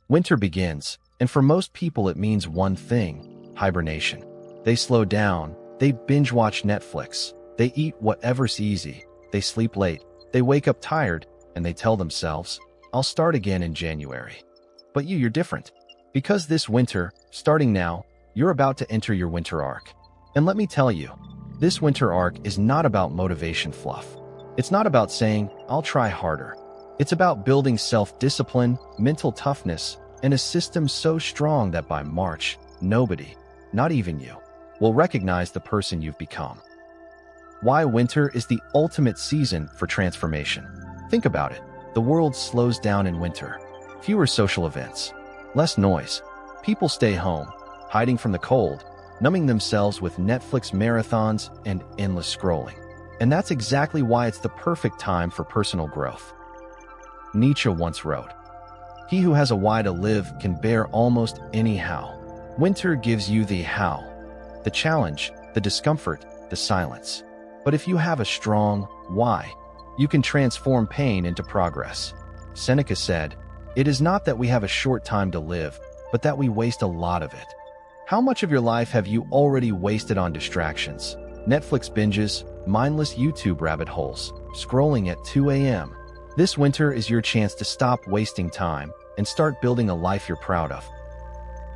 Winter begins, and for most people it means one thing: hibernation. They slow down, they binge-watch Netflix, they eat whatever's easy, they sleep late, they wake up tired, and they tell themselves, "I'll start again in January." But you're different. Because this winter, starting now, you're about to enter your winter arc. And let me tell you, this winter arc is not about motivation fluff. It's not about saying, "I'll try harder." It's about building self-discipline, mental toughness, and a system so strong that by March, nobody, not even you, will recognize the person you've become. Why winter is the ultimate season for transformation. Think about it. The world slows down in winter. Fewer social events, less noise. People stay home, hiding from the cold, numbing themselves with Netflix marathons and endless scrolling. And that's exactly why it's the perfect time for personal growth. Nietzsche once wrote, "He who has a why to live can bear almost any how." Winter gives you the how, the challenge, the discomfort, the silence. But if you have a strong why, you can transform pain into progress. Seneca said, "It is not that we have a short time to live, but that we waste a lot of it." How much of your life have you already wasted on distractions? Netflix binges, mindless YouTube rabbit holes, scrolling at 2 a.m. This winter is your chance to stop wasting time and start building a life you're proud of.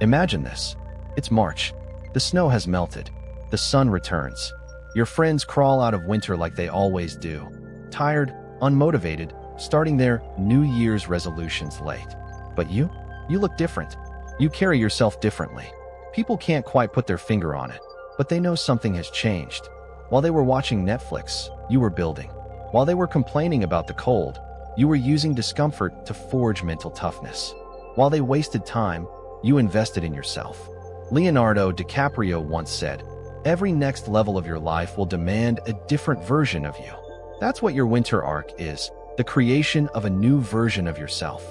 Imagine this. It's March. The snow has melted. The sun returns. Your friends crawl out of winter like they always do. Tired, unmotivated, starting their New Year's resolutions late. But you look different. You carry yourself differently. People can't quite put their finger on it, but they know something has changed. While they were watching Netflix, you were building. While they were complaining about the cold, you were using discomfort to forge mental toughness. While they wasted time, you invested in yourself. Leonardo DiCaprio once said, "Every next level of your life will demand a different version of you." That's what your winter arc is, the creation of a new version of yourself.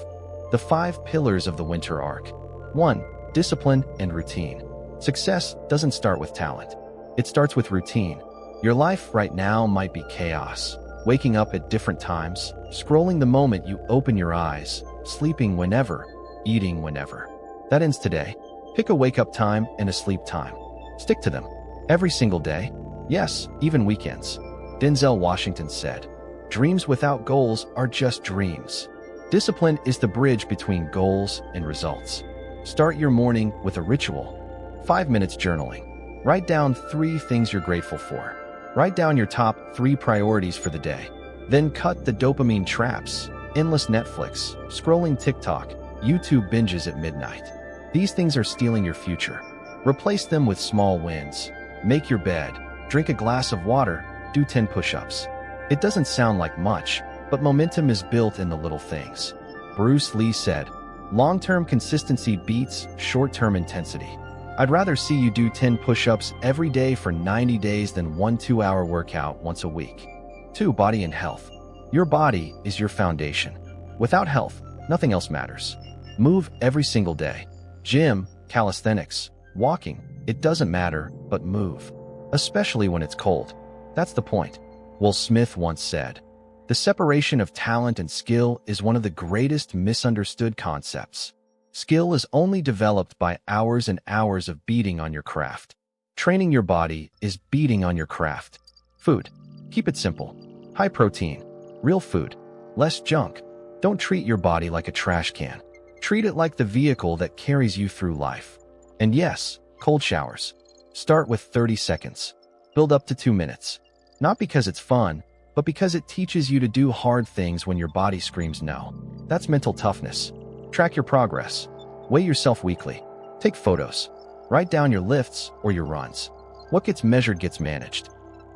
The 5 pillars of the winter arc. 1. Discipline and routine. Success doesn't start with talent. It starts with routine. Your life right now might be chaos. Waking up at different times, scrolling the moment you open your eyes, sleeping whenever, eating whenever. That ends today. Pick a wake-up time and a sleep time. Stick to them. Every single day. Yes, even weekends. Denzel Washington said, "Dreams without goals are just dreams." Discipline is the bridge between goals and results. Start your morning with a ritual. 5 minutes journaling. Write down 3 things you're grateful for. Write down your top 3 priorities for the day. Then cut the dopamine traps, endless Netflix, scrolling TikTok, YouTube binges at midnight. These things are stealing your future. Replace them with small wins. Make your bed, drink a glass of water, do 10 push-ups. It doesn't sound like much, but momentum is built in the little things. Bruce Lee said, "Long-term consistency beats short-term intensity." I'd rather see you do 10 push-ups every day for 90 days than one 2-hour workout once a week. 2. Body and health. Your body is your foundation. Without health, nothing else matters. Move every single day. Gym, calisthenics, walking, it doesn't matter, but move. Especially when it's cold. That's the point. Will Smith once said, "The separation of talent and skill is one of the greatest misunderstood concepts." Skill is only developed by hours and hours of beating on your craft. Training your body is beating on your craft. Food. Keep it simple. High protein. Real food. Less junk. Don't treat your body like a trash can. Treat it like the vehicle that carries you through life. And yes, cold showers. Start with 30 seconds. Build up to 2 minutes. Not because it's fun, but because it teaches you to do hard things when your body screams no. That's mental toughness. Track your progress. Weigh yourself weekly. Take photos. Write down your lifts or your runs. What gets measured gets managed.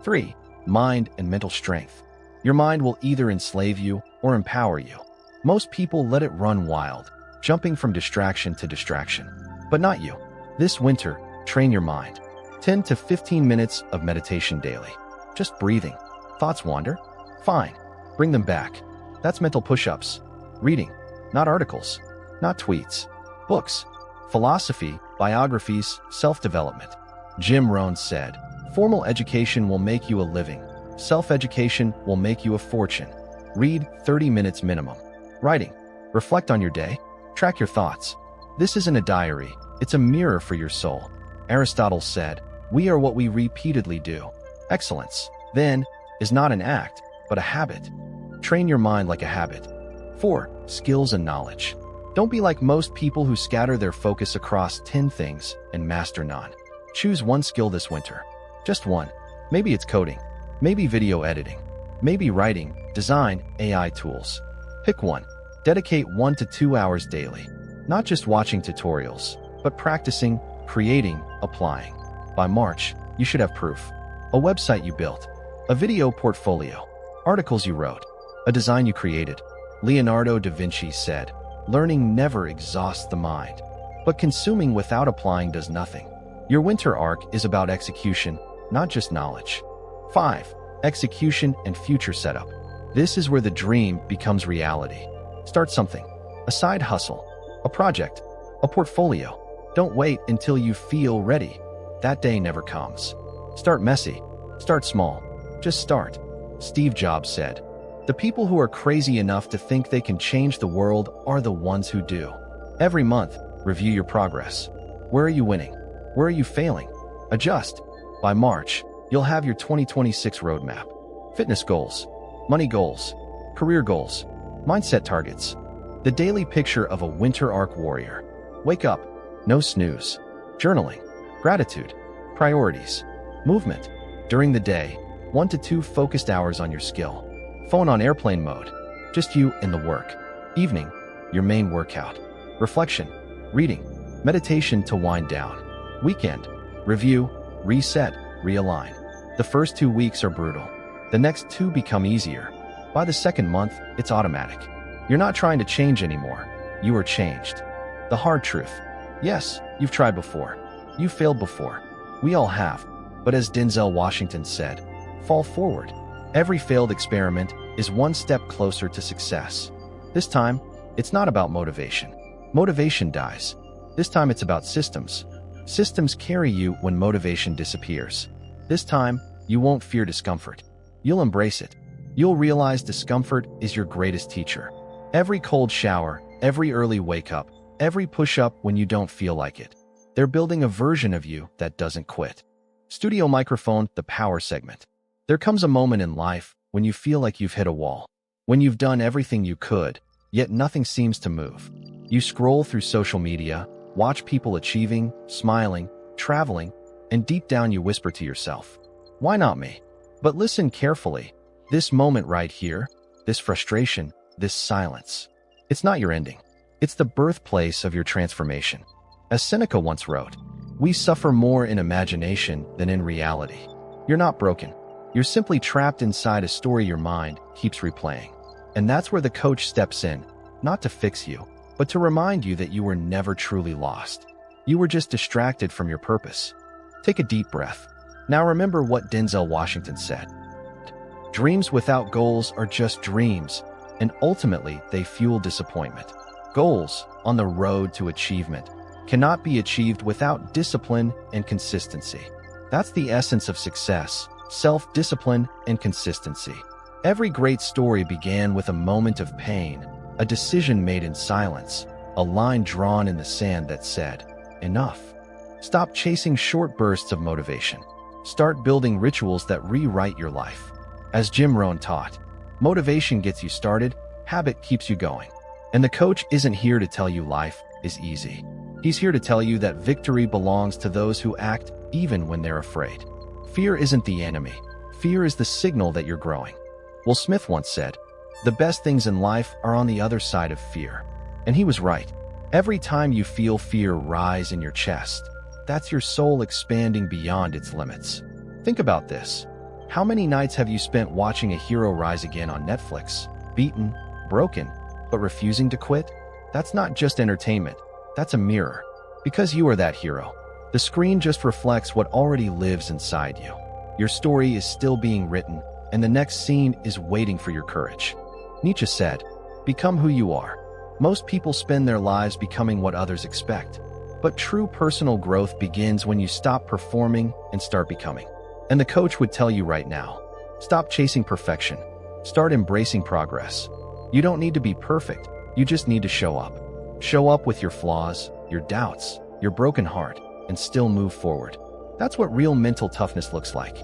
3. Mind and mental strength. Your mind will either enslave you or empower you. Most people let it run wild, jumping from distraction to distraction. But not you. This winter, train your mind. 10 to 15 minutes of meditation daily. Just breathing. Thoughts wander? Fine. Bring them back. That's mental push-ups. Reading. Not articles, not tweets, books, philosophy, biographies, self-development. Jim Rohn said, "Formal education will make you a living. Self-education will make you a fortune." Read 30 minutes minimum. Writing. Reflect on your day. Track your thoughts. This isn't a diary, it's a mirror for your soul. Aristotle said, "We are what we repeatedly do." Excellence, then, is not an act, but a habit. Train your mind like a habit. 4. Skills and knowledge. Don't be like most people who scatter their focus across 10 things and master none. Choose one skill this winter. Just one. Maybe it's coding. Maybe video editing. Maybe writing, design, AI tools. Pick one. Dedicate 1 to 2 hours daily. Not just watching tutorials, but practicing, creating, applying. By March, you should have proof. A website you built. A video portfolio. Articles you wrote. A design you created. Leonardo da Vinci said, "Learning never exhausts the mind, but consuming without applying does nothing." Your winter arc is about execution, not just knowledge. 5. Execution and future setup. This is where the dream becomes reality. Start something. A side hustle. A project. A portfolio. Don't wait until you feel ready. That day never comes. Start messy. Start small. Just start. Steve Jobs said, "The people who are crazy enough to think they can change the world are the ones who do." Every month, review your progress. Where are you winning? Where are you failing? Adjust. By March, you'll have your 2026 roadmap. Fitness goals, money goals, career goals, mindset targets. The daily picture of a winter arc warrior. Wake up. No snooze. Journaling. Gratitude. Priorities. Movement. During the day, 1 to 2 focused hours on your skill. Phone on airplane mode. Just you and the work. Evening, your main workout. Reflection. Reading. Meditation to wind down. Weekend. Review. Reset. Realign. The first 2 weeks are brutal. The next 2 become easier. By the second month, it's automatic. You're not trying to change anymore. You are changed. The hard truth. Yes, you've tried before. You've failed before. We all have. But as Denzel Washington said, fall forward. Every failed experiment is one step closer to success. This time, it's not about motivation. Motivation dies. This time it's about systems. Systems carry you when motivation disappears. This time, you won't fear discomfort. You'll embrace it. You'll realize discomfort is your greatest teacher. Every cold shower, every early wake-up, every push-up when you don't feel like it. They're building a version of you that doesn't quit. Studio microphone, the power segment. There comes a moment in life when you feel like you've hit a wall. When you've done everything you could, yet nothing seems to move. You scroll through social media, watch people achieving, smiling, traveling, and deep down you whisper to yourself, "Why not me?" But listen carefully. This moment right here, this frustration, this silence, it's not your ending. It's the birthplace of your transformation. As Seneca once wrote, "We suffer more in imagination than in reality." You're not broken. You're simply trapped inside a story your mind keeps replaying. And that's where the coach steps in, not to fix you, but to remind you that you were never truly lost. You were just distracted from your purpose. Take a deep breath. Now remember what Denzel Washington said. Dreams without goals are just dreams, and ultimately they fuel disappointment. Goals, on the road to achievement, cannot be achieved without discipline and consistency. That's the essence of success, self-discipline and consistency. Every great story began with a moment of pain, a decision made in silence, a line drawn in the sand that said, "Enough." Stop chasing short bursts of motivation. Start building rituals that rewrite your life. As Jim Rohn taught, motivation gets you started, habit keeps you going. And the coach isn't here to tell you life is easy. He's here to tell you that victory belongs to those who act even when they're afraid. Fear isn't the enemy. Fear is the signal that you're growing. Will Smith once said, "The best things in life are on the other side of fear." And he was right. Every time you feel fear rise in your chest, that's your soul expanding beyond its limits. Think about this. How many nights have you spent watching a hero rise again on Netflix, beaten, broken, but refusing to quit? That's not just entertainment. That's a mirror. Because you are that hero. The screen just reflects what already lives inside you. Your story is still being written, and the next scene is waiting for your courage. Nietzsche said, "Become who you are." Most people spend their lives becoming what others expect. But true personal growth begins when you stop performing and start becoming. And the coach would tell you right now, stop chasing perfection. Start embracing progress. You don't need to be perfect. You just need to show up. Show up with your flaws, your doubts, your broken heart, and still move forward. That's what real mental toughness looks like.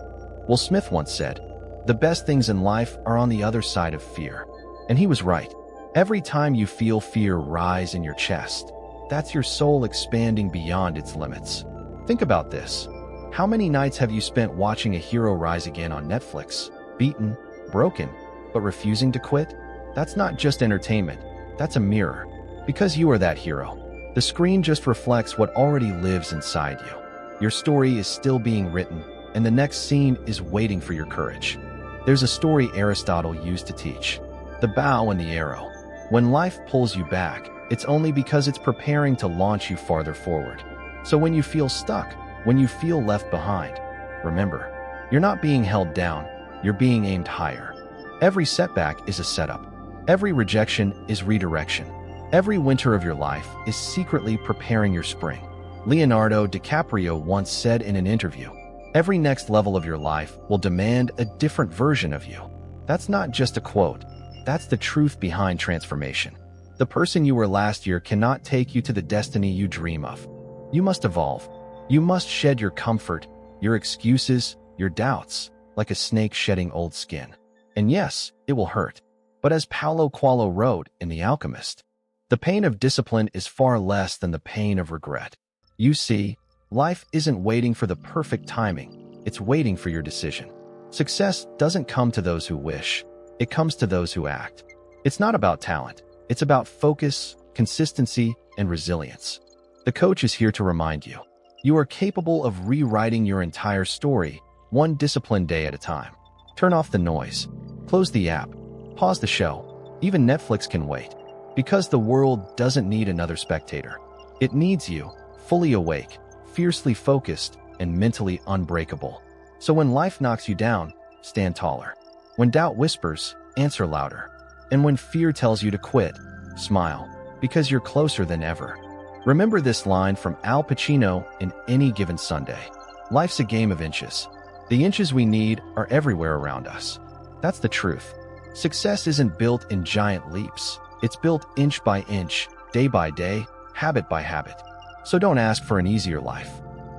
Will Smith once said, "The best things in life are on the other side of fear." And he was right. Every time you feel fear rise in your chest, that's your soul expanding beyond its limits. Think about this. How many nights have you spent watching a hero rise again on Netflix, beaten, broken, but refusing to quit? That's not just entertainment, that's a mirror. Because you are that hero. The screen just reflects what already lives inside you. Your story is still being written, and the next scene is waiting for your courage. There's a story Aristotle used to teach: the bow and the arrow. When life pulls you back, it's only because it's preparing to launch you farther forward. So when you feel stuck, when you feel left behind, remember, you're not being held down, you're being aimed higher. Every setback is a setup. Every rejection is redirection. Every winter of your life is secretly preparing your spring. Leonardo DiCaprio once said in an interview, "Every next level of your life will demand a different version of you." That's not just a quote. That's the truth behind transformation. The person you were last year cannot take you to the destiny you dream of. You must evolve. You must shed your comfort, your excuses, your doubts, like a snake shedding old skin. And yes, it will hurt. But as Paulo Coelho wrote in The Alchemist, the pain of discipline is far less than the pain of regret. You see, life isn't waiting for the perfect timing. It's waiting for your decision. Success doesn't come to those who wish. It comes to those who act. It's not about talent. It's about focus, consistency, and resilience. The coach is here to remind you, you are capable of rewriting your entire story, one disciplined day at a time. Turn off the noise. Close the app. Pause the show. Even Netflix can wait. Because the world doesn't need another spectator. It needs you, fully awake, fiercely focused, and mentally unbreakable. So when life knocks you down, stand taller. When doubt whispers, answer louder. And when fear tells you to quit, smile, because you're closer than ever. Remember this line from Al Pacino in Any Given Sunday. Life's a game of inches. The inches we need are everywhere around us. That's the truth. Success isn't built in giant leaps. It's built inch by inch, day by day, habit by habit. So don't ask for an easier life.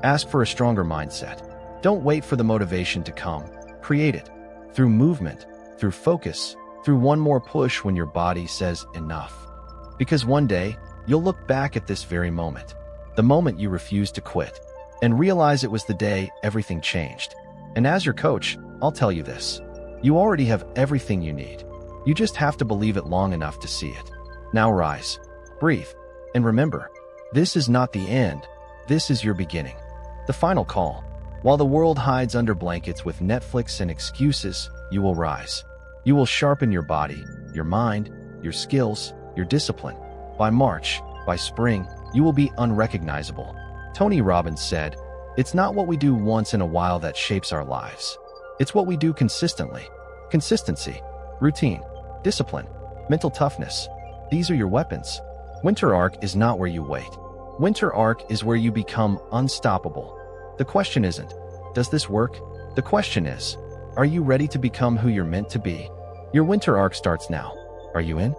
Ask for a stronger mindset. Don't wait for the motivation to come. Create it. Through movement, through focus, through one more push when your body says enough. Because one day, you'll look back at this very moment, the moment you refused to quit, and realize it was the day everything changed. And as your coach, I'll tell you this. You already have everything you need. You just have to believe it long enough to see it. Now rise, breathe, and remember, this is not the end. This is your beginning. The final call. While the world hides under blankets with Netflix and excuses, you will rise. You will sharpen your body, your mind, your skills, your discipline. By March, by spring, you will be unrecognizable. Tony Robbins said, "It's not what we do once in a while that shapes our lives. It's what we do consistently." Consistency, routine, discipline, mental toughness. These are your weapons. Winter Arc is not where you wait. Winter Arc is where you become unstoppable. The question isn't, does this work? The question is, are you ready to become who you're meant to be? Your Winter Arc starts now. Are you in?